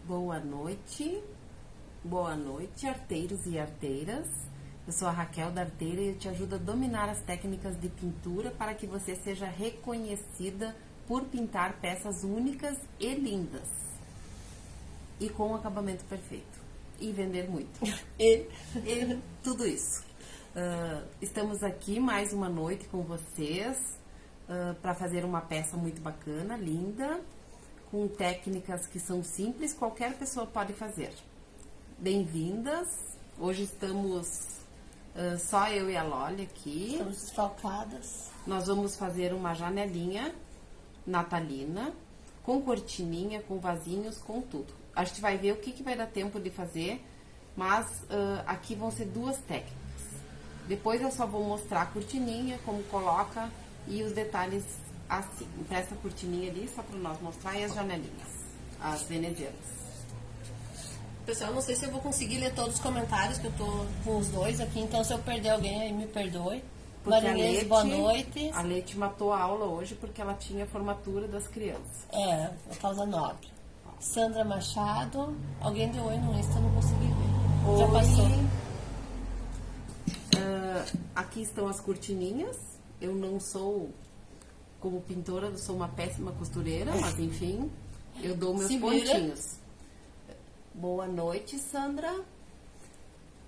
Boa noite, arteiros e arteiras. Eu sou a Raquel da Arteira e eu te ajudo a dominar as técnicas de pintura para que você seja reconhecida por pintar peças únicas e lindas. E com um acabamento perfeito. E vender muito. E tudo isso. Estamos aqui mais uma noite com vocês para fazer uma peça muito bacana, linda, com técnicas que são simples, qualquer pessoa pode fazer. Bem-vindas. Hoje estamos só eu e a Loli aqui. Estamos desfalcadas. Nós vamos fazer uma janelinha natalina, com cortininha, com vasinhos, com tudo. A gente vai ver o que vai dar tempo de fazer, mas aqui vão ser duas técnicas. Depois eu só vou mostrar a cortininha, como coloca e os detalhes assim. Empresta a cortininha ali só para nós mostrar e as janelinhas, as venezianas. Pessoal, não sei se eu vou conseguir ler todos os comentários, que eu tô com os dois aqui, então se eu perder alguém aí me perdoe. Marinês, boa noite. A Leite matou a aula hoje porque ela tinha formatura das crianças. Por causa nobre. Sandra Machado, alguém deu oi no Insta, não consegui ver. Já passou. Aqui estão as cortininhas. Eu não sou, como pintora, eu sou uma péssima costureira, mas enfim, eu dou meus pontinhos. Boa noite, Sandra.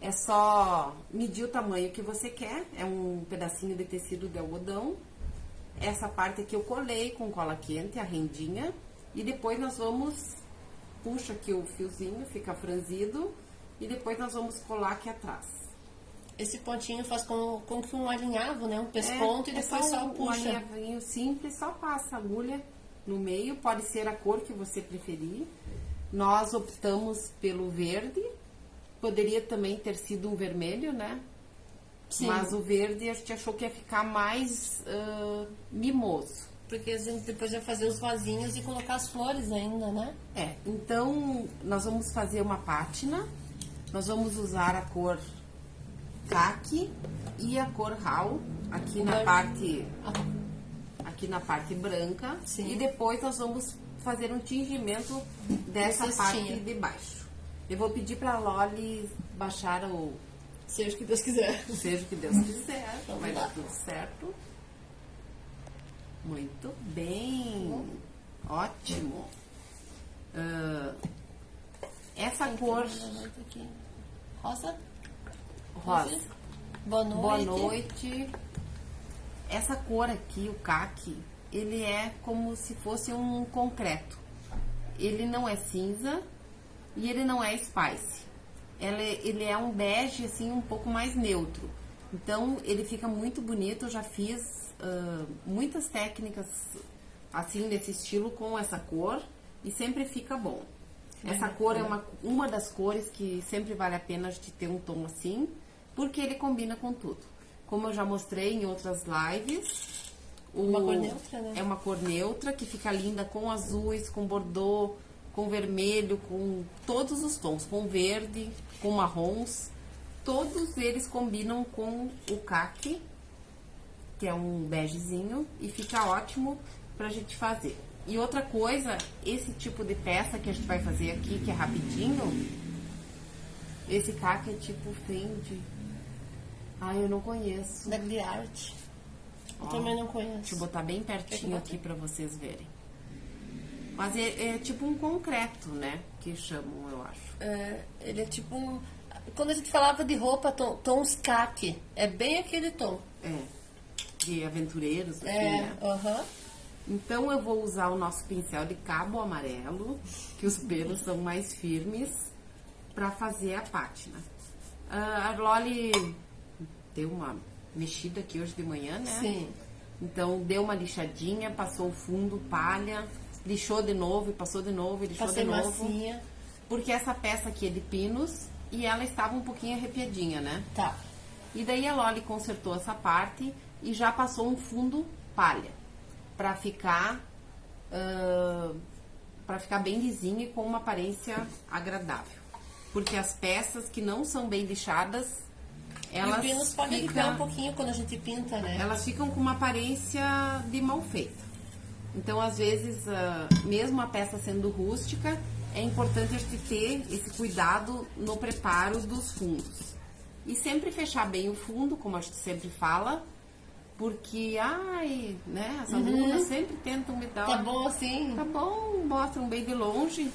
É só medir o tamanho que você quer. É um pedacinho de tecido de algodão. Essa parte aqui eu colei com cola quente, a rendinha. E depois nós vamos... Puxa aqui o fiozinho, fica franzido. E depois nós vamos colar aqui atrás. Esse pontinho faz como que um alinhavo, né? Um pesponto e depois só puxa. Um alinhavinho simples, só passa a agulha no meio. Pode ser a cor que você preferir. Nós optamos pelo verde. Poderia também ter sido um vermelho, né? Sim. Mas o verde a gente achou que ia ficar mais mimoso. Porque a gente depois vai fazer os vasinhos e colocar as flores ainda, né? Então nós vamos fazer uma pátina. Nós vamos usar a cor caqui e a cor rau aqui na parte branca. Sim. E depois nós vamos fazer um tingimento dessa parte de baixo. Eu vou pedir pra Loli baixar o... Seja o que Deus quiser. Seja o que Deus quiser. Vai dar tudo certo. Muito bem. Ótimo. Essa cor... Rosa? Rosa. Boa noite. Boa noite. Essa cor aqui, o caqui, ele é como se fosse um concreto. Ele não é cinza e ele não é spice. Ele é um bege, assim, um pouco mais neutro. Então, ele fica muito bonito. Eu já fiz muitas técnicas, assim, nesse estilo, com essa cor. E sempre fica bom. Essa cor é uma das cores que sempre vale a pena a gente ter um tom assim, porque ele combina com tudo. Como eu já mostrei em outras lives... Uma cor neutra, né? É uma cor neutra que fica linda com azuis, com bordô, com vermelho, com todos os tons, com verde, com marrons. Todos eles combinam com o caqui, que é um begezinho, e fica ótimo pra gente fazer. E outra coisa, esse tipo de peça que a gente vai fazer aqui, que é rapidinho, esse caqui é tipo Fendi. Eu não conheço. Da Gliarte. Eu também não conheço. Deixa eu botar bem pertinho aqui pra vocês verem. Mas é tipo um concreto, né? Que chamam, eu acho. Ele é tipo um... Quando a gente falava de roupa, tons caqui. É bem aquele tom. De aventureiros, assim, né? Então eu vou usar o nosso pincel de cabo amarelo, que os pelos são mais firmes, pra fazer a pátina. A Loli deu uma mexida aqui hoje de manhã, né? Sim. Então deu uma lixadinha, passou o fundo, palha, lixou de novo, e passou de novo, e lixou de novo. Massinha. Porque essa peça aqui é de pinos e ela estava um pouquinho arrepiadinha, né? Tá. E daí a Loli consertou essa parte e já passou um fundo palha. Pra ficar bem lisinho e com uma aparência agradável. Porque as peças que não são bem lixadas, elas os pinos podem ligar um pouquinho quando a gente pinta, né? Elas ficam com uma aparência de mal feita. Então, às vezes, mesmo a peça sendo rústica, é importante a gente ter esse cuidado no preparo dos fundos. E sempre fechar bem o fundo, como a gente sempre fala, porque, né, as alunas sempre tentam me dar... Tá bom assim? Tá bom, mostram bem de longe,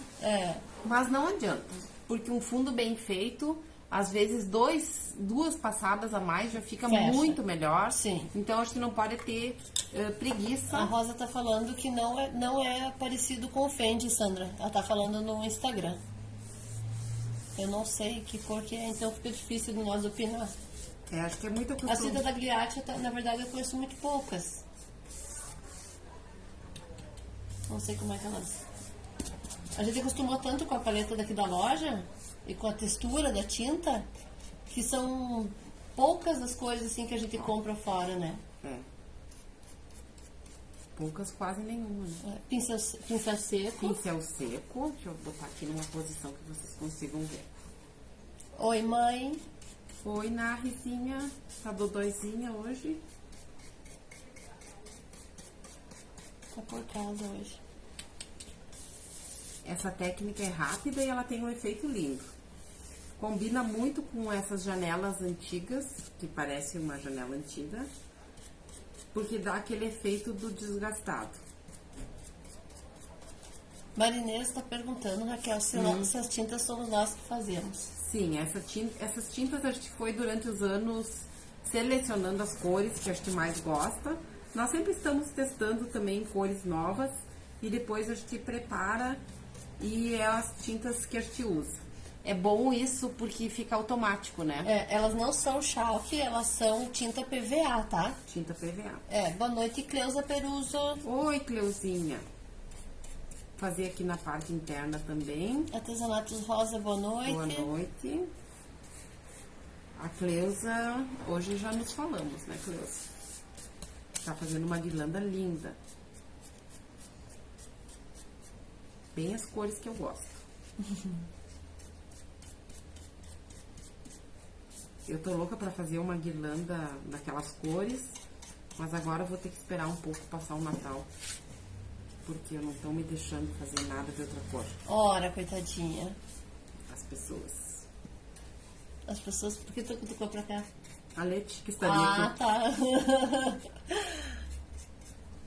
mas não adianta, porque um fundo bem feito, às vezes duas passadas a mais já fica muito melhor. Sim. Então, acho que não pode ter preguiça. A Rosa tá falando que não é parecido com o Fendi, Sandra. Ela tá falando no Instagram. Eu não sei que cor que é, então fica difícil de nós opinar. Acho que é muito A Cida da Gliatti, na verdade, eu conheço muito poucas. Não sei como é que elas... A gente acostumou tanto com a paleta daqui da loja e com a textura da tinta, que são poucas as cores assim que a gente compra fora, né? Poucas, quase nenhuma, né? Pincel seco. Pincel seco. Deixa eu botar aqui numa posição que vocês consigam ver. Oi, mãe. Oi, Narrizinha. Tá dodóizinha hoje? Tá por casa hoje. Essa técnica é rápida e ela tem um efeito lindo. Combina muito com essas janelas antigas, que parece uma janela antiga, porque dá aquele efeito do desgastado. Marinês está perguntando, Raquel, se as tintas somos nós que fazemos. Sim, essas tintas a gente foi durante os anos selecionando as cores que a gente mais gosta. Nós sempre estamos testando também cores novas e depois a gente prepara e é as tintas que a gente usa. É bom isso porque fica automático, né? Elas não são chalk, elas são tinta PVA, tá? Tinta PVA. Boa noite, Cleusa Peruso. Oi, Cleuzinha. Fazer aqui na parte interna também. Artesanatos Rosa, boa noite. Boa noite. A Cleusa, hoje já nos falamos, né, Cleusa? Tá fazendo uma guirlanda linda. Bem as cores que eu gosto. Eu tô louca pra fazer uma guirlanda daquelas cores, mas agora eu vou ter que esperar um pouco passar o Natal. Porque não estão me deixando fazer nada de outra cor. Ora, coitadinha. As pessoas. As pessoas, por que tu cutucou pra cá? A Leti que estaria aqui. Tá.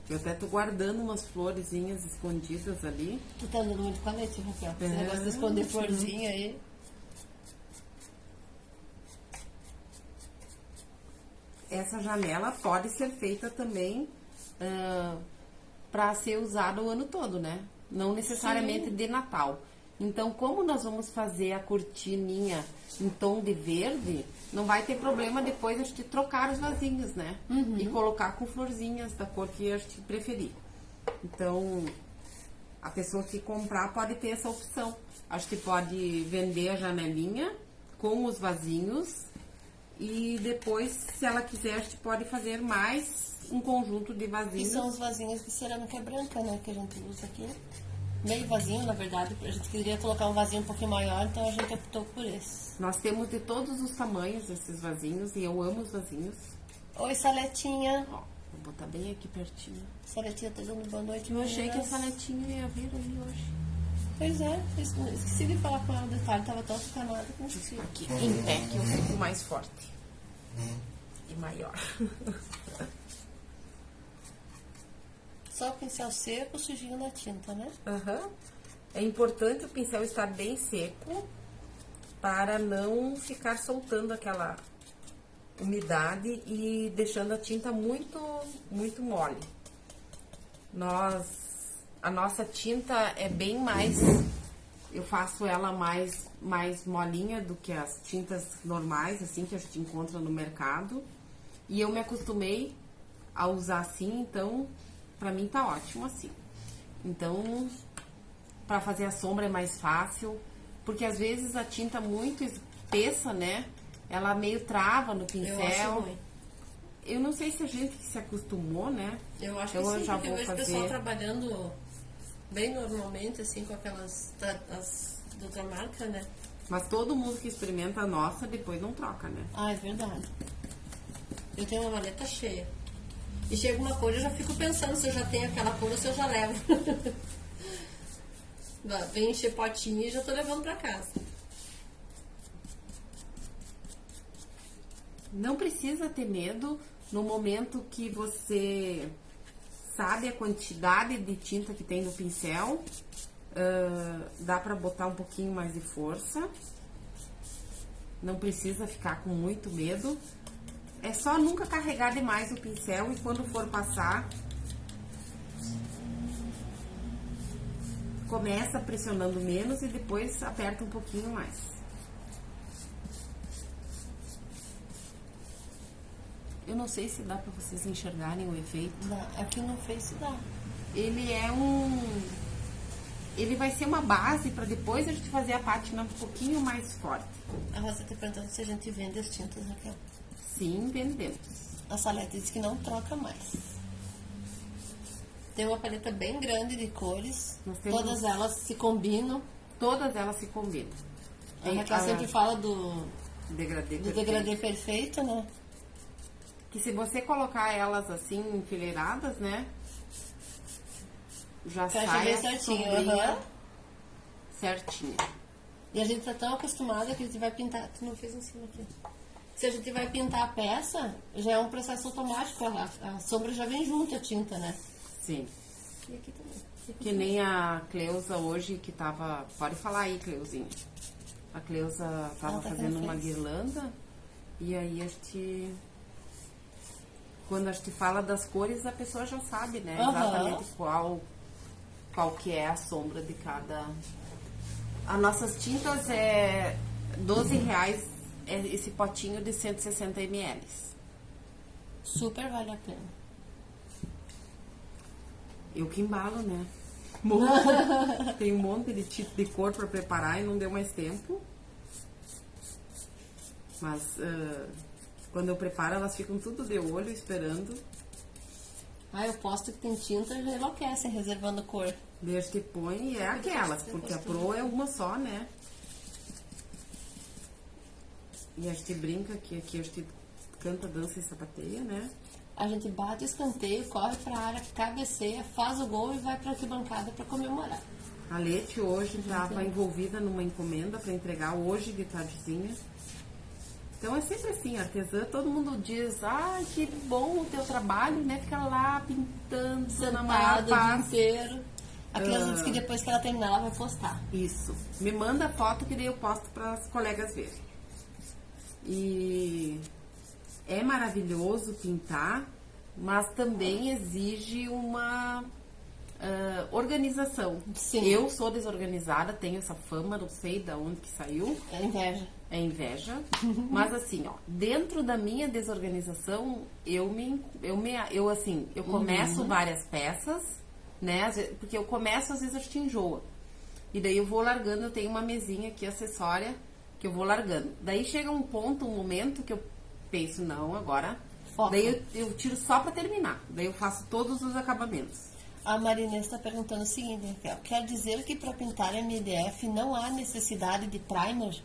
Eu até tô guardando umas florezinhas escondidas ali. Tu tá andando muito com a Leti, Raquel? Esse negócio de esconder florzinha aí. Essa janela pode ser feita também para ser usada o ano todo, né? Não necessariamente de Natal. Então, como nós vamos fazer a cortininha em tom de verde, não vai ter problema depois a gente trocar os vasinhos, né? E colocar com florzinhas da cor que a gente preferir. Então, a pessoa que comprar pode ter essa opção. A gente pode vender a janelinha com os vasinhos e depois, se ela quiser, a gente pode fazer mais um conjunto de vasinhos. E são os vasinhos de cerâmica branca, né? Que a gente usa aqui. Meio vasinho, na verdade. A gente queria colocar um vasinho um pouquinho maior, então a gente optou por esse. Nós temos de todos os tamanhos esses vasinhos e eu amo os vasinhos. Oi, Saletinha. Ó, vou botar bem aqui pertinho. Saletinha tá dando boa noite. Eu achei que a Saletinha ia vir ali hoje. Pois é, esqueci de falar com ela o detalhe, tava tão ficanada com isso. Aqui, em pé, que eu fico mais forte. E maior. Só o pincel seco, sujinho na tinta, né? É importante o pincel estar bem seco para não ficar soltando aquela umidade e deixando a tinta muito, muito mole. A nossa tinta é bem mais... Eu faço ela mais molinha do que as tintas normais, assim, que a gente encontra no mercado. E eu me acostumei a usar assim, então... Pra mim tá ótimo assim. Então, pra fazer a sombra é mais fácil. Porque às vezes a tinta muito espessa, né? Ela meio trava no pincel. Eu acho ruim. Eu não sei se a gente se acostumou, né? Eu acho então, que sim, já porque eu vou vejo o fazer... pessoal trabalhando bem normalmente, assim, com aquelas as de outra marca, né? Mas todo mundo que experimenta a nossa, depois não troca, né? Ah, é verdade. Eu tenho uma maleta cheia. E chega uma cor, eu já fico pensando se eu já tenho aquela cor ou se eu já levo. Vem encher potinho e já tô levando pra casa. Não precisa ter medo no momento que você sabe a quantidade de tinta que tem no pincel. Dá pra botar um pouquinho mais de força. Não precisa ficar com muito medo. É só nunca carregar demais o pincel e quando for passar, começa pressionando menos e depois aperta um pouquinho mais. Eu não sei se dá pra vocês enxergarem o efeito. Aqui no Face dá. Ele vai ser uma base para depois a gente fazer a pátina um pouquinho mais forte. A Rosa tá perguntando se a gente vende as tintas, Raquel. Sim, vendemos. A Salete disse que não troca mais. Tem uma paleta bem grande de cores. Todas elas se combinam. Todas elas se combinam. A Raquel sempre fala do degradê perfeito, né? Que se você colocar elas assim enfileiradas, né? Já sai certinho. Certinho. E a gente tá tão acostumada que a gente vai pintar. Tu não fez em cima aqui. Se a gente vai pintar a peça, já é um processo automático. A sombra já vem junto, a tinta, né? Sim. E aqui também. Que nem a Cleusa hoje que tava... Pode falar aí, Cleusinha. A Cleusa tava fazendo uma guirlanda. E aí a gente... Quando a gente fala das cores, a pessoa já sabe, né? Exatamente qual que é a sombra de cada... As nossas tintas é R$12 esse potinho de 160 ml. Super vale a pena. Eu que embalo, né? Tem um monte de tipo de cor para preparar e não deu mais tempo. Mas quando eu preparo, elas ficam tudo de olho esperando. Eu posto que tem tinta e já enlouquecem reservando cor. Desde que põe é aquelas, porque a Pro é uma só, né? E a gente brinca que aqui a gente canta, dança e sapateia, né? A gente bate o escanteio, corre pra área, cabeceia, faz o gol e vai pra arquibancada pra comemorar. A Lete hoje estava envolvida numa encomenda para entregar hoje de tardezinha. Então é sempre assim, artesã, todo mundo diz, que bom o teu trabalho, né? Fica lá pintando, sentada o dia inteiro. A criança diz que depois que ela terminar, ela vai postar. Isso. Me manda foto que daí eu posto para as colegas verem. E é maravilhoso pintar, mas também exige uma organização. Sim. Eu sou desorganizada, tenho essa fama, não sei de onde que saiu. É inveja. É inveja. Mas assim, dentro da minha desorganização, eu começo várias peças, né? Porque eu começo, às vezes a gente enjoa. E daí eu vou largando, eu tenho uma mesinha aqui acessória que eu vou largando. Daí chega um momento que eu penso, não, agora... Foca. Daí eu tiro só pra terminar. Daí eu faço todos os acabamentos. A Marinês está perguntando o seguinte, Raquel. Quer dizer que para pintar MDF não há necessidade de primer?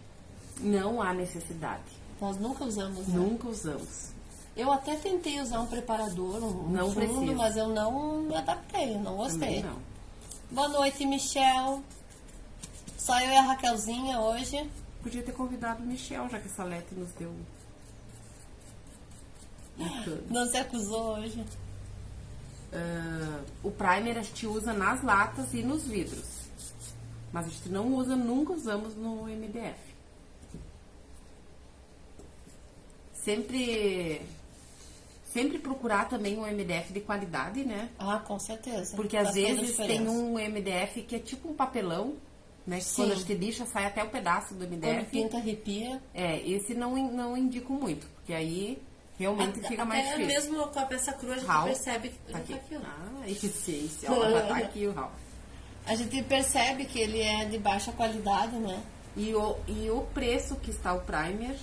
Não há necessidade. Nós nunca usamos, né? Nunca usamos. Eu até tentei usar um preparador, um fundo, mas eu não me adaptei, eu não gostei. Não. Boa noite, Michel. Só eu e a Raquelzinha hoje. Podia ter convidado o Michel, já que essa Lete nos deu... Não se acusou hoje. O primer a gente usa nas latas e nos vidros. Mas a gente não usa, nunca usamos no MDF. Sempre procurar também um MDF de qualidade, né? Com certeza. Porque às vezes tem um MDF que é tipo um papelão, né? Que quando a gente lixa, sai até o pedaço do MDF. Quando pinta, arrepia. Esse não indico muito, porque aí realmente fica mais difícil. Mesmo com a peça crua, a gente percebe que tá aqui. Eficiência. Já tá aqui o Raul. A gente percebe que ele é de baixa qualidade, né? E o preço que está o primer...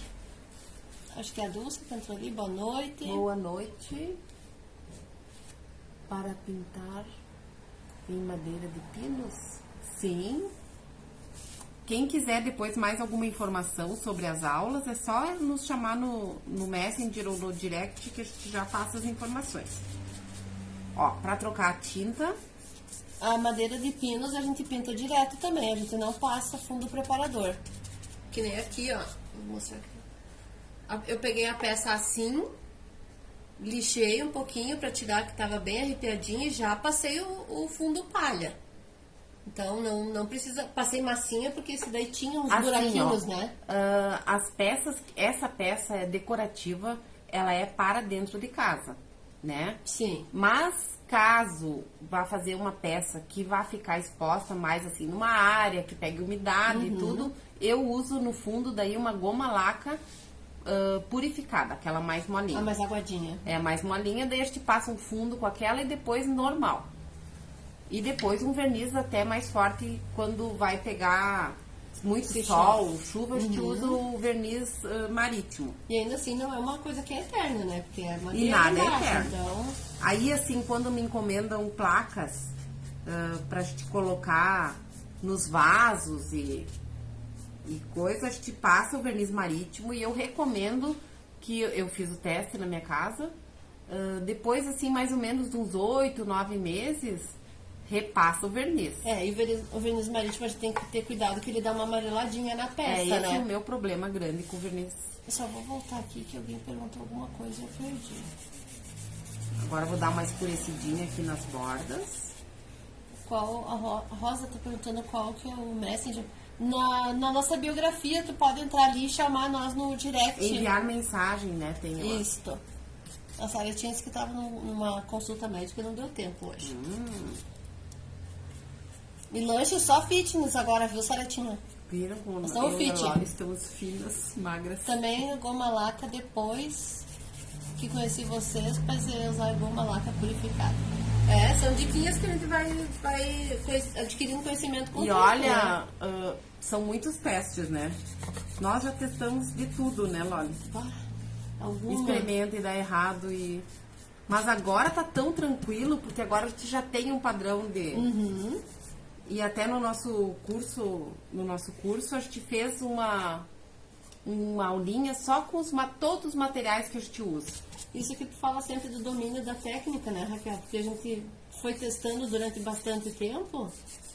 Acho que é a Dulce que entrou ali. Boa noite. Boa noite. Para pintar em madeira de pinos? Sim. Quem quiser depois mais alguma informação sobre as aulas, é só nos chamar no Messenger ou no Direct que a gente já passa as informações. Para trocar a tinta, A madeira de pinos a gente pinta direto também, a gente não passa fundo preparador. Que nem aqui, ó. Vou mostrar aqui. Eu peguei a peça assim, lixei um pouquinho pra tirar que tava bem arrepiadinho e já passei o fundo palha. Então não precisa. Passei massinha porque esse daí tinha uns Assim, buraquinhos, ó, né? As peças, essa peça é decorativa, ela é para dentro de casa, né? Sim. Mas caso vá fazer uma peça que vá ficar exposta mais assim numa área que pegue umidade e tudo, eu uso no fundo daí uma goma laca purificada, aquela mais molinha. A mais aguadinha. É, mais molinha, daí a gente passa um fundo com aquela e depois normal. E depois um verniz até mais forte quando vai pegar muito Se sol, chuva, a gente usa o verniz marítimo. E ainda assim não é uma coisa que é eterna, né? Porque é madeira E nada é embaixo, eterno. então... Aí, assim, quando me encomendam placas pra gente colocar nos vasos e coisas, a gente passa o verniz marítimo e eu recomendo que eu fiz o teste na minha casa. Depois, assim, mais ou menos de uns 8, 9 meses, repassa o verniz. É, e o verniz marítimo a gente tem que ter cuidado que ele dá uma amareladinha na peça, Esse né? é o meu problema grande com o verniz. Eu só vou voltar aqui que alguém perguntou alguma coisa e eu perdi. Agora eu vou dar uma escurecidinha aqui nas bordas. Qual a Rosa tá perguntando qual que é o Messenger. Na nossa biografia, tu pode entrar ali e chamar nós no direct. Enviar mensagem, né? Tem lá. Isto. A Sara tinha disse que estava numa consulta médica e não deu tempo hoje. E lanche só fitness agora, viu, Saratinha? Viram como Nós estamos eu e a fit. Laura estamos finas, magras. Também goma laca depois que conheci vocês, passei a usar goma laca purificada. É, são diquinhas que a gente vai adquirindo conhecimento com o E tempo, olha, né? são muitos testes, né? Nós já testamos de tudo, né, Loli? Alguma... Experimenta e dá errado e... Mas agora tá tão tranquilo, porque agora a gente já tem um padrão de... E até no nosso curso a gente fez uma aulinha só com todos os materiais que a gente usa. Isso que tu fala sempre do domínio da técnica, né, Raquel? Porque a gente foi testando durante bastante tempo,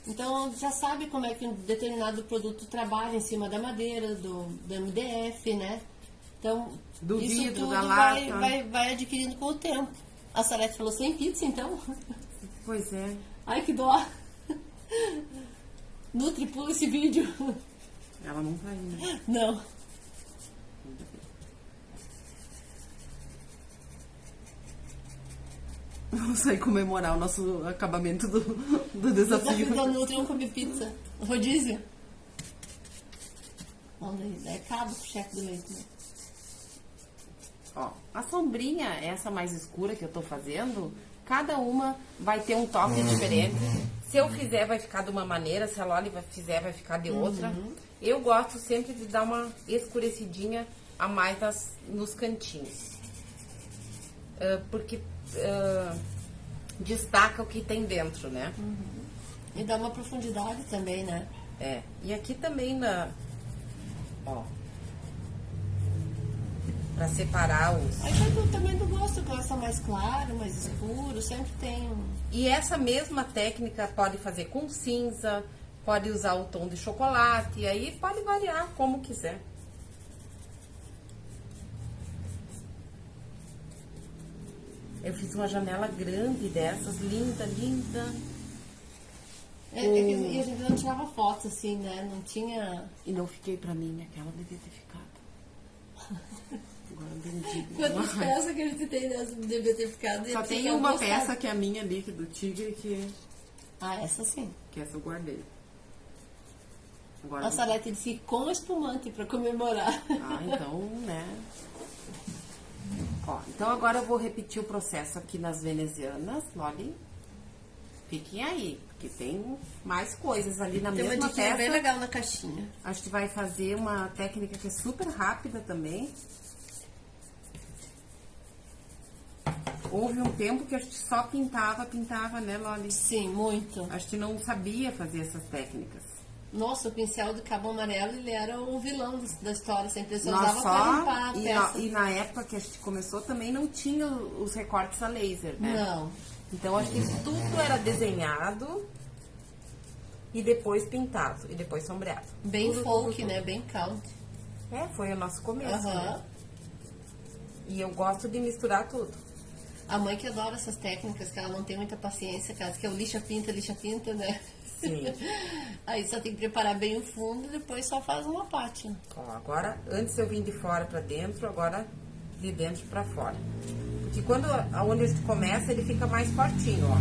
então já sabe como é que um determinado produto trabalha em cima da madeira, do MDF, né? Então, Do isso vidro, tudo da lata. vai adquirindo com o tempo. A Sarete falou, sem pizza, então? Pois é. Ai, que dó! Nutri, pula esse vídeo. Ela não tá indo. Não. Vamos sair comemorar o nosso acabamento do Desafio desafio. da Nutri, vamos comer pizza. Rodízio. Vamos daí, é cabo com o chefe do leite, né? Ó, a sombrinha, essa mais escura que eu tô fazendo, cada uma vai ter um toque diferente. Se eu fizer, vai ficar de uma maneira. Se a Loli fizer, vai ficar de outra. Eu gosto sempre de dar uma escurecidinha a mais nos cantinhos. Porque destaca o que tem dentro, né? E dá uma profundidade também, né? É. E aqui também ó, pra separar os... Aí eu também não gosta mais claro, mais escuro, sempre tem um... E essa mesma técnica pode fazer com cinza, pode usar o tom de chocolate, e aí pode variar como quiser. Eu fiz uma janela grande dessas, linda, linda. E a gente não tirava foto, assim, né? Não tinha... E não fiquei pra mim, aquela devia ter ficado. Agora eu vendi. Quantas peças que a gente tem nessa devia ter ficado? Só tem uma peça que é a minha ali, que é do tigre, Ah, essa sim. que essa eu guardei. Agora, A Sarete disse com espumante pra comemorar. então, né? Ó, então agora eu vou repetir o processo aqui nas venezianas, Loli. Fiquem aí, porque tem mais coisas ali na Tem uma mesma diquinha peça. bem legal na caixinha. A gente vai fazer uma técnica que é super rápida também. Houve um tempo que a gente só pintava, né, Loli? Sim, muito. A gente não sabia fazer essas técnicas. Nossa, o pincel de cabo amarelo, ele era o vilão da história. Sempre você Nós usava pra só, limpar a peça. e na época que a gente começou também não tinha os recortes a laser, né? Não. Então, acho que isso tudo era desenhado e depois pintado, e depois sombreado. Bem Tudo, folk, tudo. né? Bem country. Foi o nosso começo, Aham. né? E eu gosto de misturar tudo. A mãe que adora essas técnicas, que ela não tem muita paciência, que ela diz que é o lixa-pinta, né? Sim. Aí só tem que preparar bem o fundo e depois só faz uma pátina. Ó, agora, antes eu vim de fora pra dentro, agora de dentro pra fora. Porque quando aonde a gente começa, ele fica mais fortinho, ó.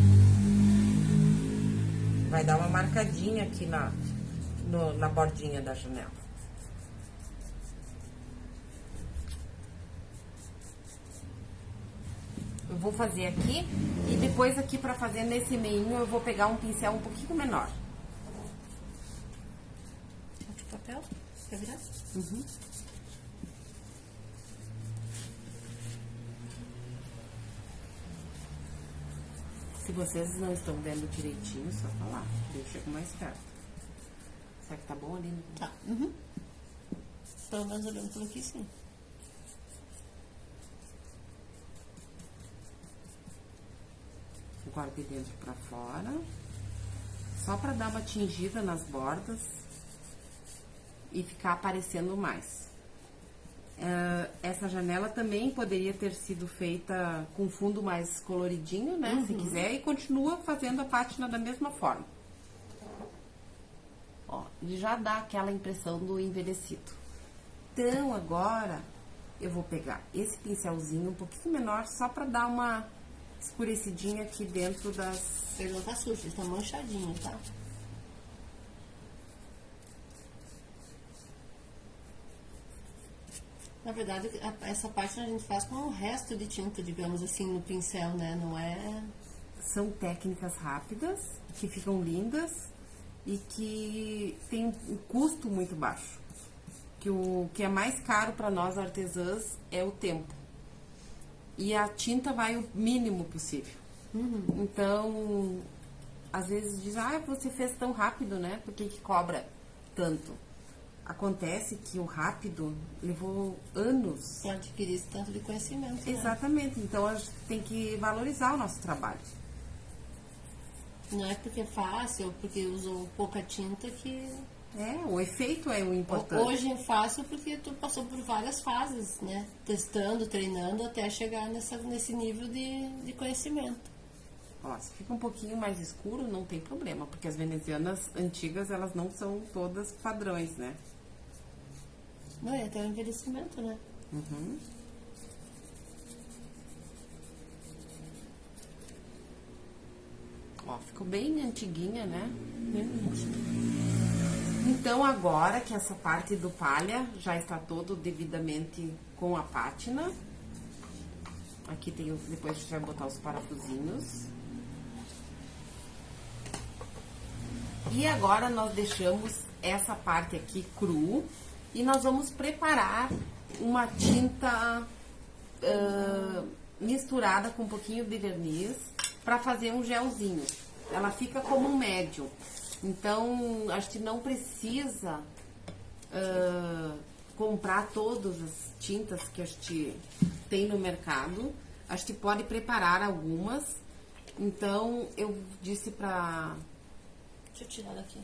Vai dar uma marcadinha aqui na bordinha da janela. Eu vou fazer aqui e depois aqui pra fazer nesse meinho eu vou pegar um pincel um pouquinho menor. Outro papel? Quer virar? Uhum. Se vocês não estão vendo direitinho, só falar. Eu chego mais perto. Será que tá bom ali? Tá. Uhum. Pelo menos olhando por aqui, sim. Agora de dentro pra fora. Só pra dar uma tingida nas bordas e ficar aparecendo mais. Essa janela também poderia ter sido feita com fundo mais coloridinho, né? Se quiser, e continua fazendo a pátina da mesma forma. Ó, ele já dá aquela impressão do envelhecido. Então, agora, eu vou pegar esse pincelzinho um pouquinho menor, só pra dar uma escurecidinha aqui dentro das... Ele não tá sujo, ele tá manchadinho, tá? Na verdade, essa pátina a gente faz com o resto de tinta, digamos assim, no pincel, né? Não é... São técnicas rápidas, que ficam lindas e que tem um custo muito baixo. Que o que é mais caro para nós artesãs é o tempo. E a tinta vai o mínimo possível. Então, às vezes diz, você fez tão rápido, né? Por que cobra tanto? Acontece que o rápido levou anos. Pra adquirir esse tanto de conhecimento, né? Exatamente. Então, a gente tem que valorizar o nosso trabalho. Não é porque é fácil ou porque usou pouca tinta que... O efeito é o importante. Hoje é fácil porque tu passou por várias fases, né? Testando, treinando até chegar nesse nível de conhecimento. Ó, se fica um pouquinho mais escuro, não tem problema, porque as venezianas antigas, elas não são todas padrões, né? Não, é até o envelhecimento, né? Uhum. Ó, ficou bem antiguinha, né? Então, agora que essa parte do palha já está todo devidamente com a pátina, aqui tem, depois a gente vai botar os parafusinhos. E agora nós deixamos essa parte aqui cru e nós vamos preparar uma tinta misturada com um pouquinho de verniz para fazer um gelzinho. Ela fica como um médium. Então, acho que não precisa comprar todas as tintas que a gente tem no mercado. A gente pode preparar algumas. Então, eu disse pra... Deixa eu tirar daqui.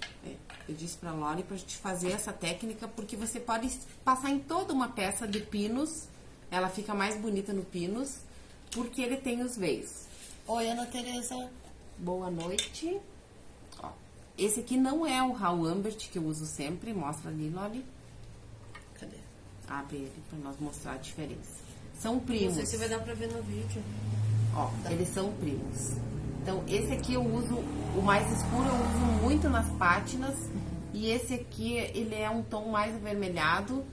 Eu disse pra Lori pra gente fazer essa técnica, porque você pode passar em toda uma peça de pinos. Ela fica mais bonita no pinos, porque ele tem os veios. Oi, Ana Tereza. Boa noite. Ó, esse aqui não é o Raw Ambert que eu uso sempre. Mostra ali, Loli. Cadê? Abre ele pra nós mostrar a diferença. São primos. Não sei se vai dar pra ver no vídeo. Ó, eles são primos. Então, esse aqui eu uso, o mais escuro eu uso muito nas pátinas. E esse aqui, ele é um tom mais avermelhado.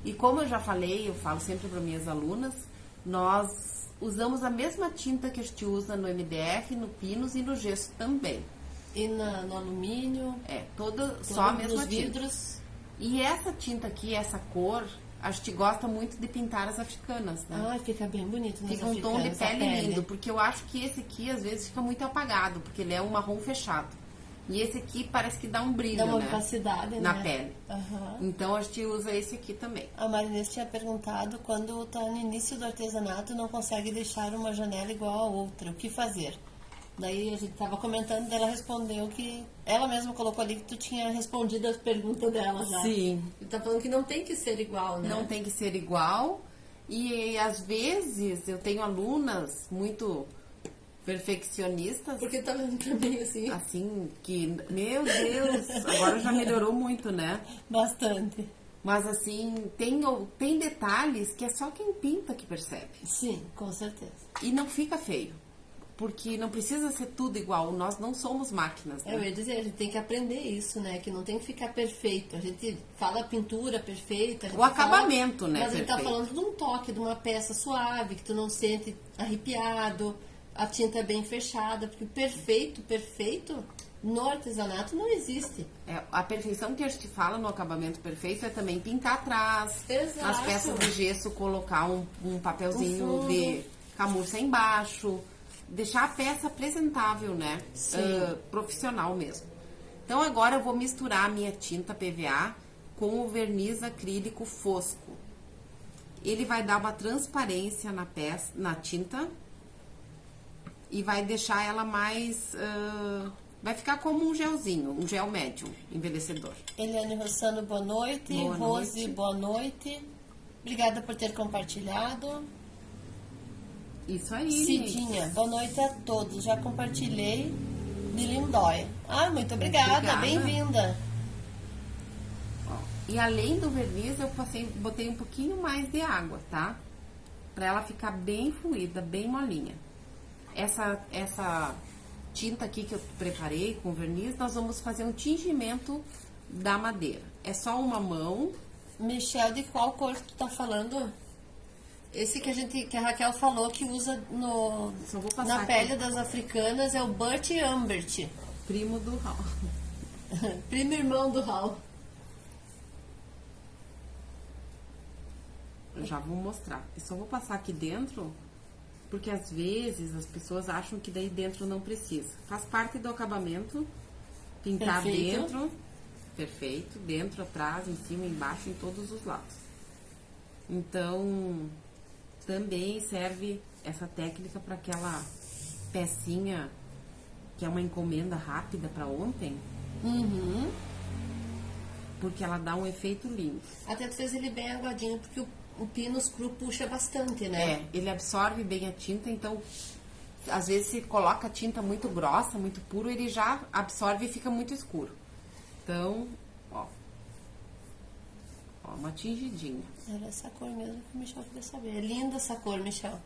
E como eu já falei, eu falo sempre para minhas alunas, nós usamos a mesma tinta que a gente usa no MDF, no Pinos e no gesso também. E no alumínio? Só a mesma tinta. Vidros. E essa tinta aqui, essa cor, a gente gosta muito de pintar as africanas, né? Ah, fica bem bonito. Fica um tom de pele lindo, porque eu acho que esse aqui às vezes fica muito apagado, porque ele é um marrom fechado. E esse aqui parece que dá um brilho, dá uma né? vivacidade, Na né? pele. Uhum. Então a gente usa esse aqui também. A Marinês tinha perguntado, quando está no início do artesanato, não consegue deixar uma janela igual a outra, o que fazer? Daí a gente tava comentando, ela respondeu que ela mesma colocou ali que tu tinha respondido as perguntas dela já. Sim. E tá falando que não tem que ser igual, né? Não tem que ser igual. E às vezes eu tenho alunas muito perfeccionistas, Porque tá olhando pra mim assim, assim, que, meu Deus, agora já melhorou muito, né? bastante. Mas assim, tem detalhes que é só quem pinta que percebe. Sim, com certeza. E não fica feio. Porque não precisa ser tudo igual. Nós não somos máquinas, né? Eu ia dizer, a gente tem que aprender isso, né? Que não tem que ficar perfeito. A gente fala pintura perfeita. A gente O acabamento, fala, né? Mas a gente tá perfeito. falando de um toque, de uma peça suave, que tu não sente arrepiado, a tinta é bem fechada. Porque perfeito, no artesanato não existe. É, a perfeição que a gente fala no acabamento perfeito é também pintar atrás. Exato. Nas peças de gesso, colocar um papelzinho Um fundo. de camurça embaixo. Deixar a peça apresentável, né? Sim. Profissional mesmo. Então agora eu vou misturar a minha tinta PVA com o verniz acrílico fosco. Ele vai dar uma transparência na peça, na tinta, e vai deixar ela mais... vai ficar como um gelzinho, um gel médium, envelhecedor. Eliane Rossano, boa noite. Boa Rose, noite. boa noite. Obrigada por ter compartilhado. Isso aí, Cidinha, boa noite a todos. Já compartilhei de Lindóia. Ah, muito obrigada. Obrigada. Bem-vinda. Ó, e além do verniz, eu botei um pouquinho mais de água, tá? Pra ela ficar bem fluida, bem molinha. Essa tinta aqui que eu preparei com verniz, nós vamos fazer um tingimento da madeira. É só uma mão. Michel, de qual cor tu tá falando? Esse que a Raquel falou que usa Só vou passar na aqui. pele das africanas é o Burt Ambert. Primo do Raul. Primo irmão do Hal. Eu já vou mostrar. Eu só vou passar aqui dentro, porque às vezes as pessoas acham que daí dentro não precisa. Faz parte do acabamento. Pintar Perfeito. dentro. Perfeito. Dentro, atrás, em cima, embaixo, em todos os lados. Então, também serve essa técnica para aquela pecinha que é uma encomenda rápida para ontem, Uhum. porque ela dá um efeito lindo. Até tu fez ele bem aguadinho, porque o Pinus Cru puxa bastante, né? É, ele absorve bem a tinta, então às vezes se coloca a tinta muito grossa, muito puro, ele já absorve e fica muito escuro. Então, ó, uma tingidinha. Era essa cor mesmo que o Michel queria saber. É linda essa cor, Michel.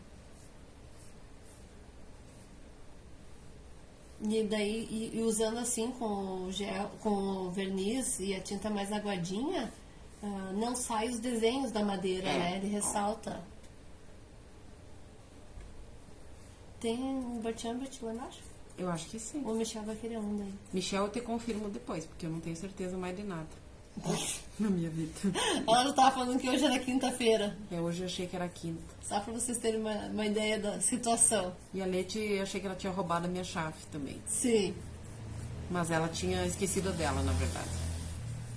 E daí, e usando assim com o gel, com o verniz e a tinta mais aguadinha, não sai os desenhos da madeira, né? Ele ressalta. Tem um Burt Ambert lá embaixo? Eu acho que sim. O Michel vai querer um daí. Michel, eu te confirmo depois, porque eu não tenho certeza mais de nada na minha vida. Ela já tava falando que hoje era quinta-feira. Hoje eu achei que era quinta. Só pra vocês terem uma ideia da situação. E a Leti, eu achei que ela tinha roubado a minha chave também. Sim. Mas ela tinha esquecido dela, na verdade.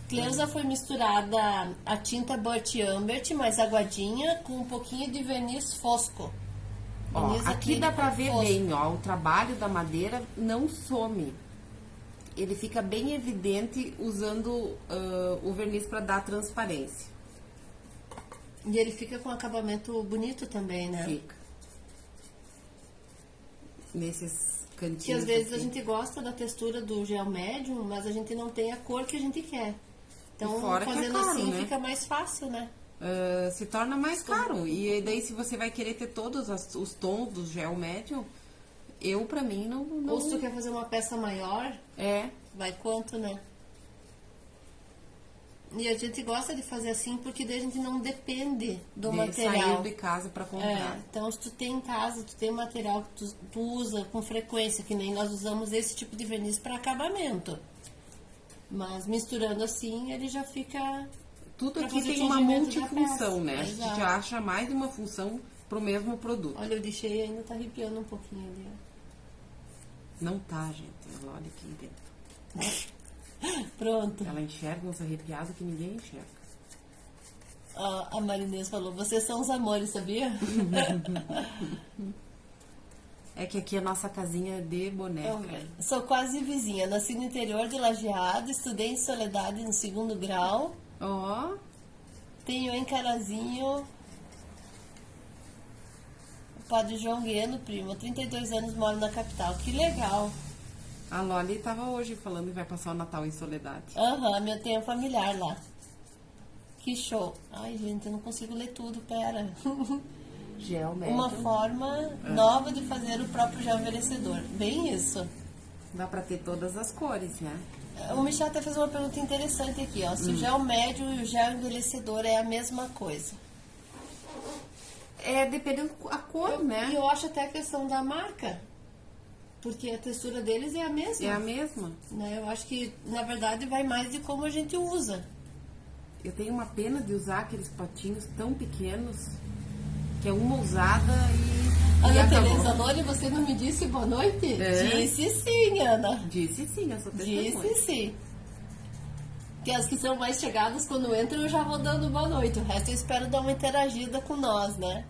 Cleusa foi misturada a tinta Burt Ambert mais aguadinha com um pouquinho de verniz fosco. Ó, Verniz aqui dá acrílico pra ver fosco. bem, ó, o trabalho da madeira não some. Ele fica bem evidente usando o verniz para dar transparência. E ele fica com um acabamento bonito também, né? Fica. Nesses cantinhos. Que às vezes aqui. a gente gosta da textura do gel médium, mas a gente não tem a cor que a gente quer. Então, E fora que é fazendo caro, assim né? fica mais fácil, né? Se torna mais caro. E daí, se você vai querer ter todos os tons do gel médio, pra mim, não... Ou se tu quer fazer uma peça maior, É, vai quanto, né? E a gente gosta de fazer assim porque daí a gente não depende do de material. sair de casa para comprar. É, então se tu tem em casa, tu tem material que tu usa com frequência, que nem nós usamos esse tipo de verniz para acabamento. Mas misturando assim, ele já fica... Tudo pra aqui fazer tem uma tingimento da multifunção, peça. né? A gente Exato. já acha mais de uma função pro mesmo produto. Olha, eu deixei ainda tá arrepiando um pouquinho ali, ó. Não tá, gente. Ela olha aqui dentro. Pronto. Ela enxerga uns arrepiados que ninguém enxerga. A Marinês falou, vocês são os amores, sabia? É que aqui é a nossa casinha de boneca. Sou quase vizinha. Nasci no interior de Lajeado, estudei em Soledade no 2º grau. Ó, Tenho em Carazinho o padre João Gueno, primo. 32 anos, moro na capital. Que legal. a Loli tava hoje falando que vai passar o Natal em Soledade. Aham, eu tenho familiar lá. Que show. Ai, gente, eu não consigo ler tudo, pera. Gel médio. Uma forma nova de fazer o próprio gel envelhecedor. Bem isso. Dá pra ter todas as cores, né? O Michel até fez uma pergunta interessante aqui, ó. Se o gel médio e o gel envelhecedor é a mesma coisa. É, dependendo a cor, né? E eu acho até a questão da marca. Porque a textura deles é a mesma. É a mesma. Né? Eu acho que, na verdade, vai mais de como a gente usa. Eu tenho uma pena de usar aqueles potinhos tão pequenos, que é uma usada e Ana acabou. Tereza Loli, você não me disse boa noite? É. Disse sim, Ana. Disse sim, eu sou testemunha. Disse sim. Que as que são mais chegadas, quando entram, eu já vou dando boa noite. O resto eu espero dar uma interagida com nós, né?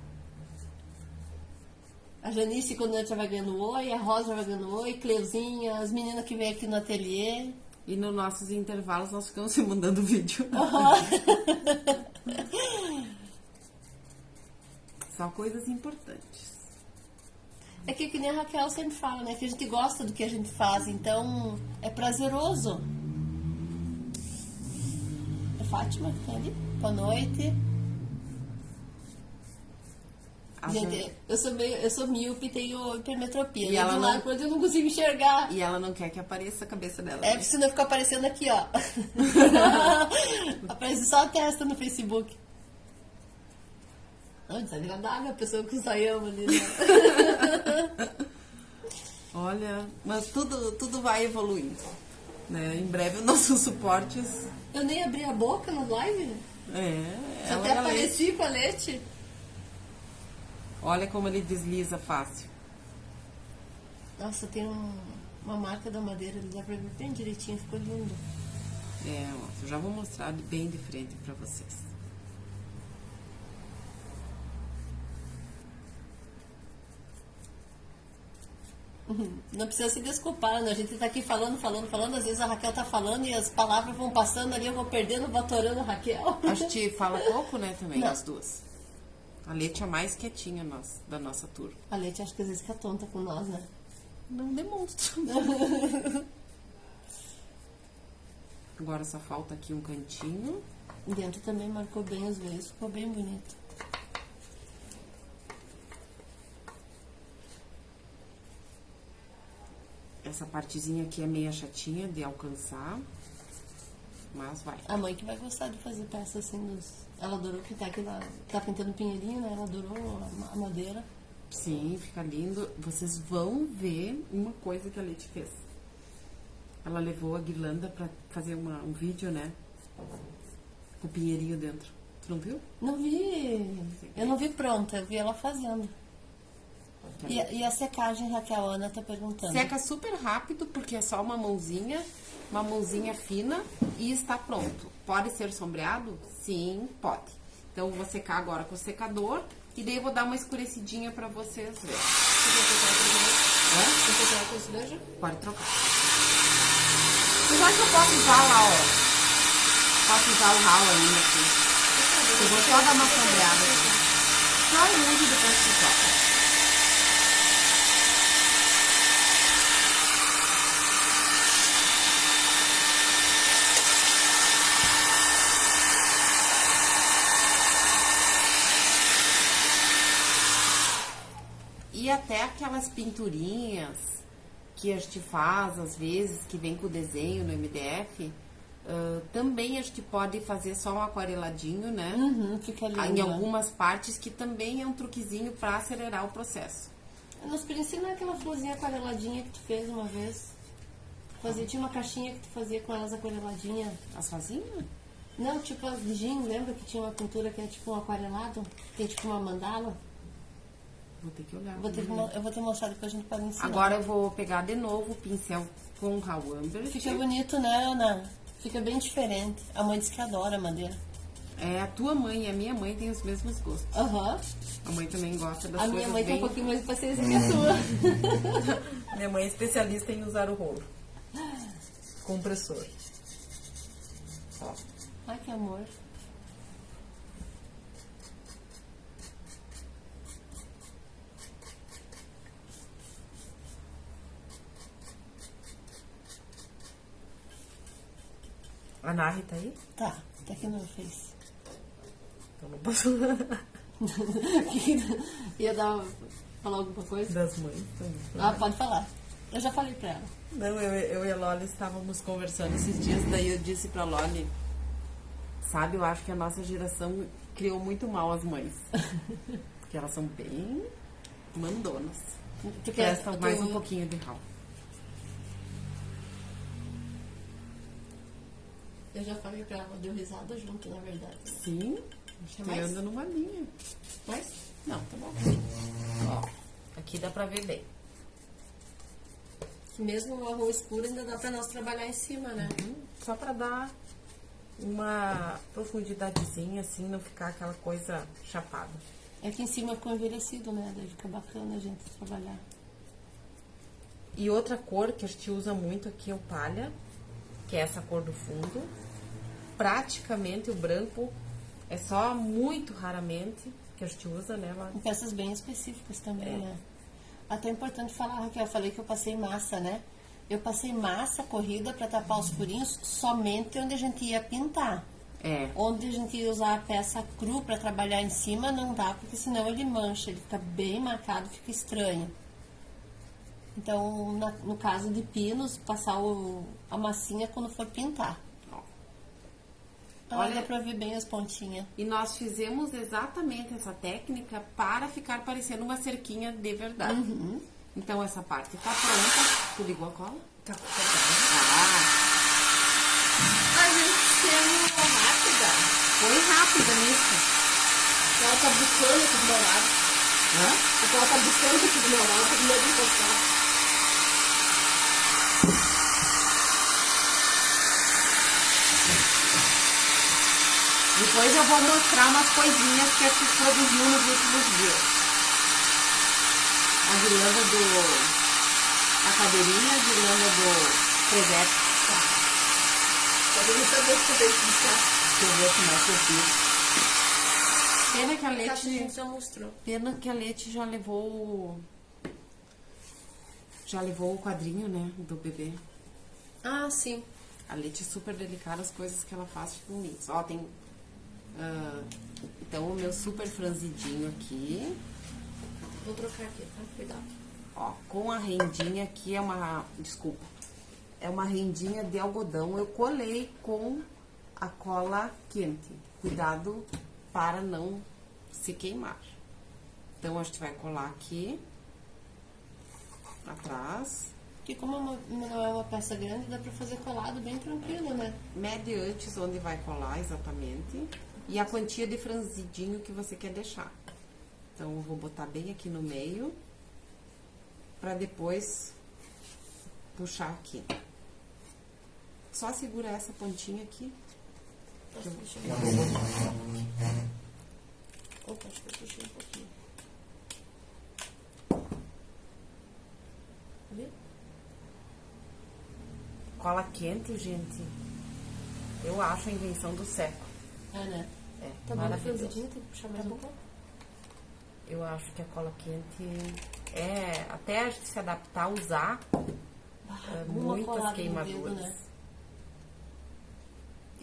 A Janice, quando entra, vai ganhando oi. A Rosa vai ganhando oi. Cleuzinha, as meninas que vêm aqui no ateliê. E nos nossos intervalos nós ficamos se mandando vídeo. Só coisas importantes. É que nem a Raquel sempre fala, né? Que a gente gosta do que a gente faz, então é prazeroso. É Fátima, tá ali? Boa noite. Gente, eu sou míope e tenho hipermetropia. E ela de não- lá quando eu não consigo enxergar. E ela não quer que apareça a cabeça dela. É, porque senão fica aparecendo aqui, ó. Aparece só a testa no Facebook. Não, desagradável a pessoa com o saião ali, né? Olha, mas tudo vai evoluindo. Né? Em breve os nossos suportes. Eu nem abri a boca na live. É, Só ela até é a Leti. apareci com a Leti. Olha como ele desliza fácil. Nossa, tem uma marca da madeira ali, dá pra ver bem direitinho, ficou lindo. É, ó, eu já vou mostrar bem de frente pra vocês. Não precisa se desculpar, né? A gente tá aqui falando, às vezes a Raquel tá falando e as palavras vão passando ali, eu vou perdendo, vou atorando a Raquel. A gente fala pouco, né, também, Não. as duas. A Leti é a mais quietinha da nossa turma. A Leti acho que às vezes fica tonta com nós, né? Não demonstra. Agora só falta aqui um cantinho. Dentro também marcou bem os veios, ficou bem bonito. Essa partezinha aqui é meia chatinha de alcançar. Mas vai. A mãe que vai gostar de fazer peça assim dos... Ela adorou pintar aqui, tá pintando pinheirinho, né? Ela adorou a madeira. Sim, fica lindo. Vocês vão ver uma coisa que a Leti fez. Ela levou a guirlanda pra fazer um vídeo, né? Com o pinheirinho dentro. Tu não viu? Não vi. Eu não vi pronta, eu vi ela fazendo. E a secagem, Raquel, a Ana tá perguntando. Seca super rápido, porque é só uma mãozinha fina e está pronto. Pode ser sombreado? Sim, pode. Então, eu vou secar agora com o secador e daí eu vou dar uma escurecidinha pra vocês verem. Você quer com esse Pode trocar. Apesar que eu posso usar lá, ó. Posso usar o ralo ainda aqui. Eu vou só dar uma sombreada aqui. Só o uso depois que troca. E até aquelas pinturinhas que a gente faz, às vezes, que vem com o desenho no MDF, também a gente pode fazer só um aquareladinho, né? Fica lindo. Em algumas partes, que também é um truquezinho para acelerar o processo. Nos podia ensinar aquela florzinha aquareladinha que tu fez uma vez. Tinha uma caixinha que tu fazia com elas aquareladinha. As fazinhas? Não, tipo as de gin, lembra que tinha uma pintura que é tipo um aquarelado? Tem tipo uma mandala? Vou ter que olhar. Eu vou te mostrar depois, a gente pode ensinar. Agora eu vou pegar de novo o pincel com Raw Amber. Fica bonito, né, Ana? Fica bem diferente. A mãe disse que adora a madeira. É, a tua mãe e a minha mãe têm os mesmos gostos. Aham. A mãe também gosta das A coisas minha mãe tem bem... um pouquinho mais de paciência que a sua. Minha mãe é especialista em usar o rolo. Compressor. Ó. Ai, que amor. A Nari tá aí? Tá aqui no Face. Então não posso... Ia falar alguma coisa? Das mães também. Ah, pode falar. Eu já falei pra ela. Não, eu e a Loli estávamos conversando esses dias, daí eu disse pra Loli, sabe, eu acho que a nossa geração criou muito mal as mães. Porque elas são bem mandonas. Prestam mais um pouquinho de ral. Eu já falei pra ela, deu risada junto, na verdade. Sim, acho que anda numa linha. Mas? Não, tá bom. Ó, aqui dá pra ver bem. Mesmo o arroz escuro ainda dá pra nós trabalhar em cima, né? Só pra dar uma profundidadezinha, assim, não ficar aquela coisa chapada. É que em cima ficou envelhecido, né? Daí fica bacana a gente trabalhar. E outra cor que a gente usa muito aqui é o palha, que é essa cor do fundo. Praticamente o branco é só muito raramente que a gente usa, né? Em peças bem específicas também, né? Até é importante falar, Raquel, eu falei que eu passei massa, né? Eu passei massa corrida para tapar os furinhos somente onde a gente ia pintar. É. Onde a gente ia usar a peça cru para trabalhar em cima, não dá, porque senão ele mancha, ele fica bem marcado, fica estranho. Então, no caso de pinos, passar a massinha quando for pintar. Olha, dá pra ver bem as pontinhas. E nós fizemos exatamente essa técnica para ficar parecendo uma cerquinha de verdade. Então, essa parte tá pronta. Tu ligou a cola? Tá. A gente sendo rápida. Foi rápida nisso. Ela tá buscando aqui do meu lado. Hã? Ela tá buscando aqui do meu lado, com medo de encostar. Depois eu vou mostrar umas coisinhas que a gente produziu nos últimos dias. A guirlanda a cadeirinha, a guirlanda do presépio. Tá. Podemos saber o que eu tenho que buscar. Deixa eu ver como é que eu fiz. Pena que a A Leti... gente já mostrou. Pena que a Leti já levou o quadrinho, né, do bebê. Ah, sim. A Leti é super delicada, as coisas que ela faz ficam lindas. Ó, tem... então, o meu super franzidinho aqui. Vou trocar aqui, tá? Cuidado. Ó, com a rendinha aqui é uma... Desculpa. É uma rendinha de algodão. Eu colei com a cola quente. Cuidado para não se queimar. Então, a gente vai colar aqui. Atrás. Porque como não é uma peça grande, dá pra fazer colado bem tranquilo, né? Mede antes onde vai colar exatamente. E a quantia de franzidinho que você quer deixar. Então, eu vou botar bem aqui no meio. Pra depois puxar aqui. Só segura essa pontinha aqui. Posso puxar Eu vou botar. Opa, acho que eu puxei um pouquinho. Ali? Cola quente, gente. Eu acho a invenção do século. É, né? É, Tá bom, maravilhoso. franzidinho, tem que puxar mais um pouco. Eu acho que a cola quente é... Até a gente se adaptar a usar, Uma muitas colada no queimaduras. dedo, né?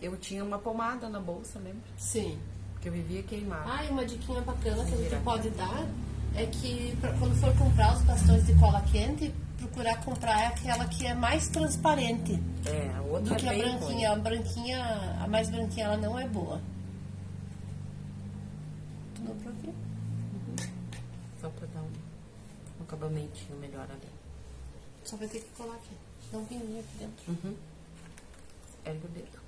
Eu tinha uma pomada na bolsa, lembra? Sim. Que eu vivia queimada. Ah, e uma diquinha bacana que a gente Virar. pode dar é que quando for comprar os bastões de cola quente, procurar comprar aquela que é mais transparente É, a outra do que é a bem branquinha. ruim. A branquinha, a mais branquinha, ela não é boa. Tu não pra ver? Só pra dar um acabamentinho melhor ali. Só vai ter que colar aqui. Dá um pininho aqui dentro. Ergue o dedo.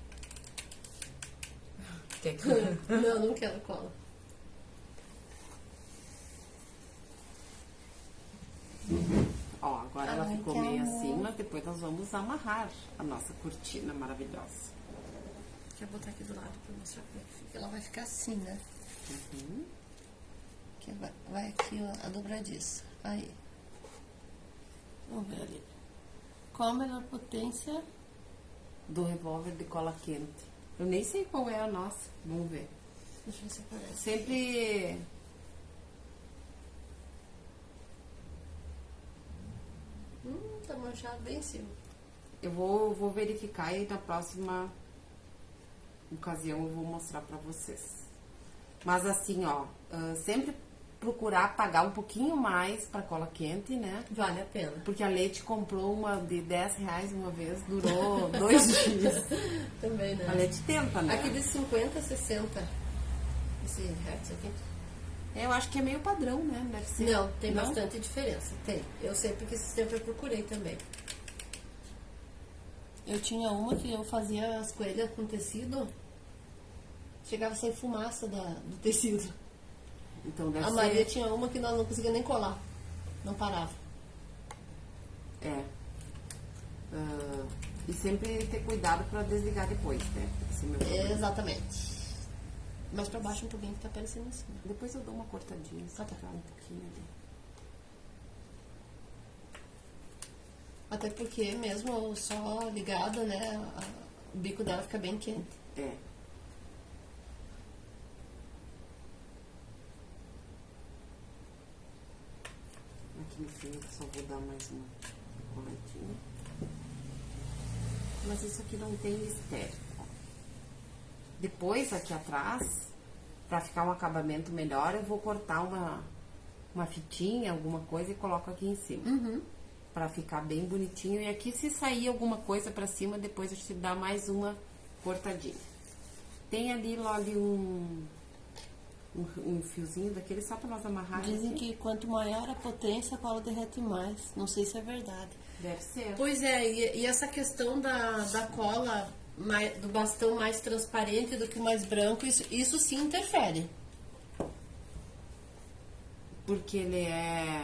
Quer que... Não, não quero cola. Ó, agora ela Ai, ficou que meio amor. acima, depois nós vamos amarrar a nossa cortina maravilhosa. Quer botar aqui do lado pra mostrar como é que fica. Ela vai ficar assim, né? Uhum. Que vai aqui, ó, a dobradiça. Aí. Vamos ver ali. Qual a melhor potência? Do revólver de cola quente. Eu nem sei qual é a nossa. Vamos ver. Deixa eu ver se aparece. Sempre... Tá manchado bem em cima. Eu vou verificar e na próxima ocasião eu vou mostrar pra vocês. Mas assim, ó, sempre procurar pagar um pouquinho mais pra cola quente, né? Vale a pena. Porque a Leite comprou uma de 10 reais uma vez, durou 2 dias. Também, né? A Leite tenta, né? Aqui de 50 a 60. Esse hertz aqui. Eu acho que é meio padrão, né? Deve ser. Não, tem bastante diferença. Tem. Eu sei porque esse tempo eu procurei também. Eu tinha uma que eu fazia as coelhas com tecido. Chegava a sair fumaça do tecido. Então deve A ser. Maria tinha uma que nós não conseguia nem colar. Não parava. É. E sempre ter cuidado pra desligar depois, né? Esse é meu problema. Exatamente. Mais pra baixo um pouquinho que tá aparecendo em cima. Depois eu dou uma cortadinha, só Ah, tá. pra um pouquinho ali. Até porque mesmo só ligada, né? O bico dela fica bem quente. É. Aqui no fim eu só vou dar mais uma correntinha. Mas isso aqui não tem mistério. Ó. Depois, aqui atrás, pra ficar um acabamento melhor, eu vou cortar uma fitinha, alguma coisa e coloco aqui em cima. Pra ficar bem bonitinho. E aqui, se sair alguma coisa pra cima, depois a gente dá mais uma cortadinha. Tem ali, Loli, um fiozinho daquele só pra nós amarrar. Dizem aqui. que quanto maior a potência, a cola derrete mais. Não sei se é verdade. Deve ser. Pois é, e essa questão da cola, do bastão mais transparente do que o mais branco, isso sim interfere. Porque ele é...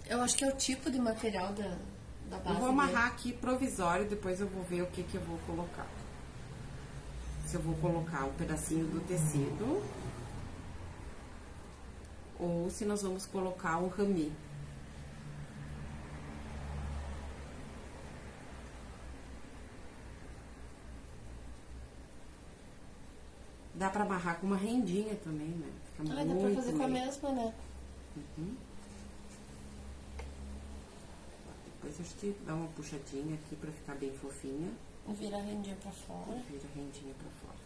Eu acho que é o tipo de material da base. Eu vou amarrar aqui provisório, depois eu vou ver o que eu vou colocar. Se eu vou colocar um pedacinho do tecido ou se nós vamos colocar um rami. Dá pra amarrar com uma rendinha também, né? Fica Dá pra muito fazer com a meio. mesma, né? Depois a gente dá uma puxadinha aqui pra ficar bem fofinha. Vira a rendinha pra fora. Vira a rendinha pra fora.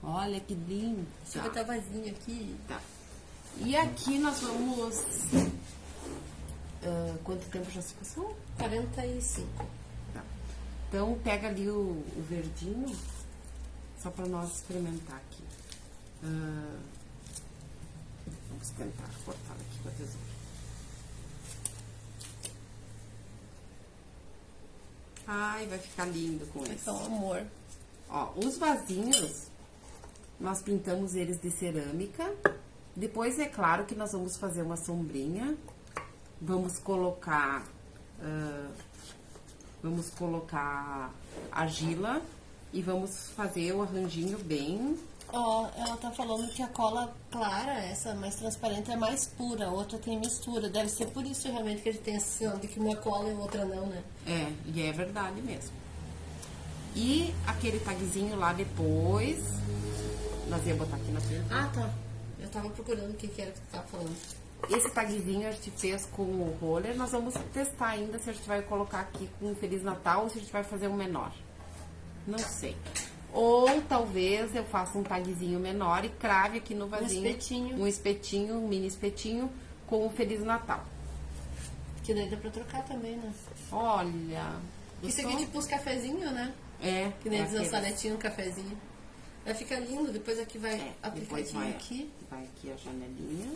Olha que lindo. Deixa eu ver tá vazio aqui. Tá. E aqui nós vamos... quanto tempo já se passou? 45. Tá. Então, pega ali o verdinho, só pra nós experimentar aqui. Vamos tentar cortar aqui com a tesoura. Ai, vai ficar lindo com esse. Então, amor. Ó, os vasinhos, nós pintamos eles de cerâmica. Depois, é claro que nós vamos fazer uma sombrinha. Vamos colocar argila e vamos fazer o arranjinho bem. Ó, ela tá falando que a cola clara, essa mais transparente, é mais pura, a outra tem mistura. Deve ser por isso realmente que ele tem essa sensação de que uma cola e outra não, né? É, e é verdade mesmo. E aquele tagzinho lá depois, nós ia botar aqui na frente. Ah, tá. Eu tava procurando o que era que tu tava falando. Esse tagzinho a gente fez com o roller. Nós vamos testar ainda se a gente vai colocar aqui com um Feliz Natal ou se a gente vai fazer um menor. Não sei. Ou talvez eu faça um tagzinho menor e crave aqui no vasinho. espetinho. Um espetinho, um mini espetinho com o Feliz Natal. Que daí dá pra trocar também, né? Olha. Isso gostou? aqui é tipo os cafezinhos, né? É. Que nem é eles aqueles. dançarem, tinha um cafezinho. Vai ficar lindo, depois aqui vai Depois aplicadinho aqui. vai aqui a janelinha.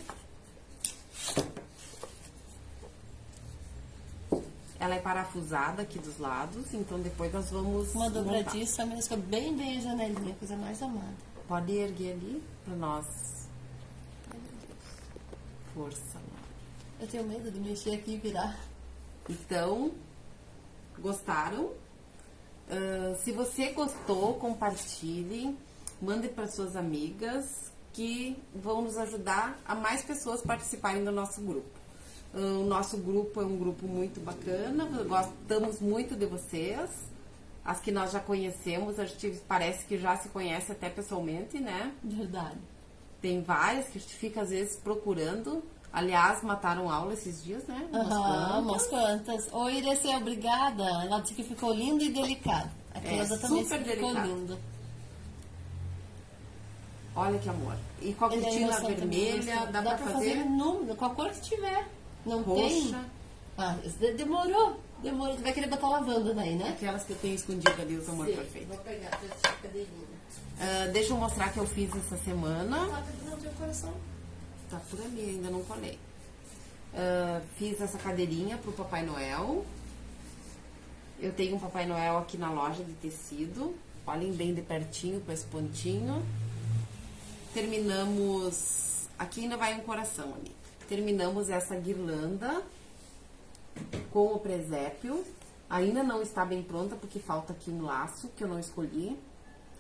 Ela é parafusada aqui dos lados, então depois nós vamos Uma montar. dobradiça, mas fica bem a janelinha, coisa mais amada. Pode erguer ali pra nós. Força. Eu tenho medo de mexer aqui e virar. Então, gostaram. Se você gostou, compartilhe, mande para suas amigas, que vão nos ajudar a mais pessoas participarem do nosso grupo. O nosso grupo é um grupo muito bacana, gostamos muito de vocês. As que nós já conhecemos, a gente parece que já se conhece até pessoalmente, né? Verdade. Tem várias que a gente fica às vezes procurando. Aliás, mataram aula esses dias, né? Umas quantas. Oi, Irecê, obrigada. Ela disse que ficou lindo e delicado. Aquela também super ficou delicado. lindo. Olha que amor. E com a cortina vermelha, dá pra fazer número, com a cor que tiver. Não tem. roxa. Demorou. Tu vai querer botar lavanda daí, né? Aquelas que eu tenho escondido ali, os amor perfeito. Vou pegar, cadê ele? Deixa eu mostrar que eu fiz essa semana. Não tem coração. Tá por ali, ainda não colei. Fiz essa cadeirinha pro Papai Noel. Eu tenho um Papai Noel aqui na loja de tecido. Olhem bem de pertinho com esse pontinho. Terminamos... Aqui ainda vai um coração ali. Terminamos essa guirlanda com o presépio. Ainda não está bem pronta porque falta aqui um laço que eu não escolhi.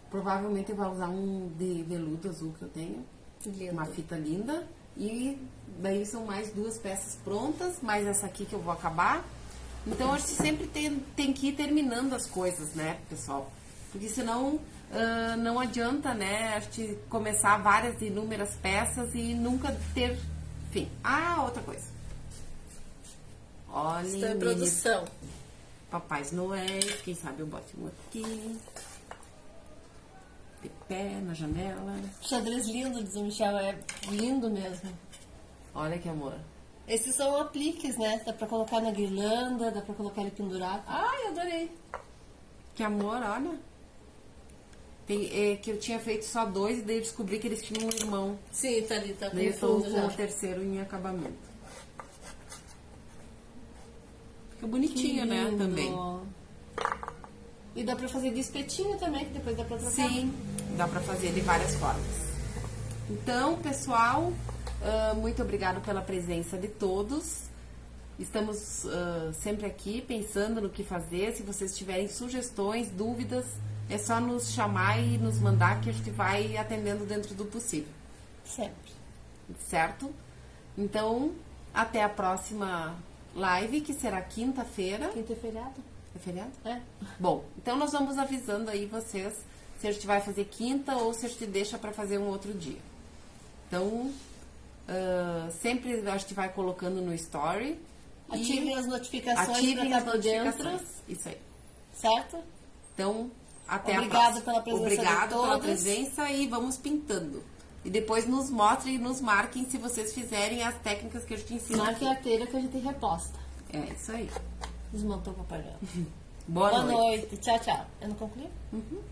Provavelmente eu vou usar um de veludo azul que eu tenho. Lindo. Uma fita linda. E daí são mais 2 peças prontas, mais essa aqui que eu vou acabar. Então a gente sempre tem que ir terminando as coisas, né, pessoal? Porque senão não adianta, né, a gente começar várias inúmeras peças e nunca ter fim. Outra coisa. Olha, Estou em produção. Papais Noel, quem sabe eu boto um aqui. De pé na janela. Xadrez lindo, diz o Michel, é lindo mesmo. Olha que amor. Esses são apliques, né? Dá pra colocar na guirlanda, dá pra colocar ele pendurado. Ai, adorei. Que amor, olha. Que eu tinha feito só 2 e daí eu descobri que eles tinham um irmão. Sim, tá ali, tá Daí eu com tô fundo com já. o terceiro em acabamento. Fica bonitinho, né? Lindo. Também. E dá pra fazer de espetinho também, que depois dá pra trocar. Sim, dá pra fazer de várias formas. Então, pessoal, muito obrigado pela presença de todos. Estamos sempre aqui pensando no que fazer. Se vocês tiverem sugestões, dúvidas, é só nos chamar e nos mandar que a gente vai atendendo dentro do possível. Sempre. Certo? Então, até a próxima live, que será quinta-feira. Quinta é feriado? É feriado? É. Bom, então nós vamos avisando aí vocês se a gente vai fazer quinta ou se a gente deixa para fazer um outro dia. Então, sempre a gente vai colocando no story. Ativem as notificações para ativem estar as por dentro. notificações. Isso aí. Certo? Então, até Obrigada a próxima. pela presença de Obrigado pela todos. presença e vamos pintando. E depois nos mostrem e nos marquem se vocês fizerem as técnicas que a gente ensina. Marque a arteira que a gente reposta. É isso aí. Desmontou o Papai Noel. Boa noite. Tchau, tchau. Eu não concluí? Uhum.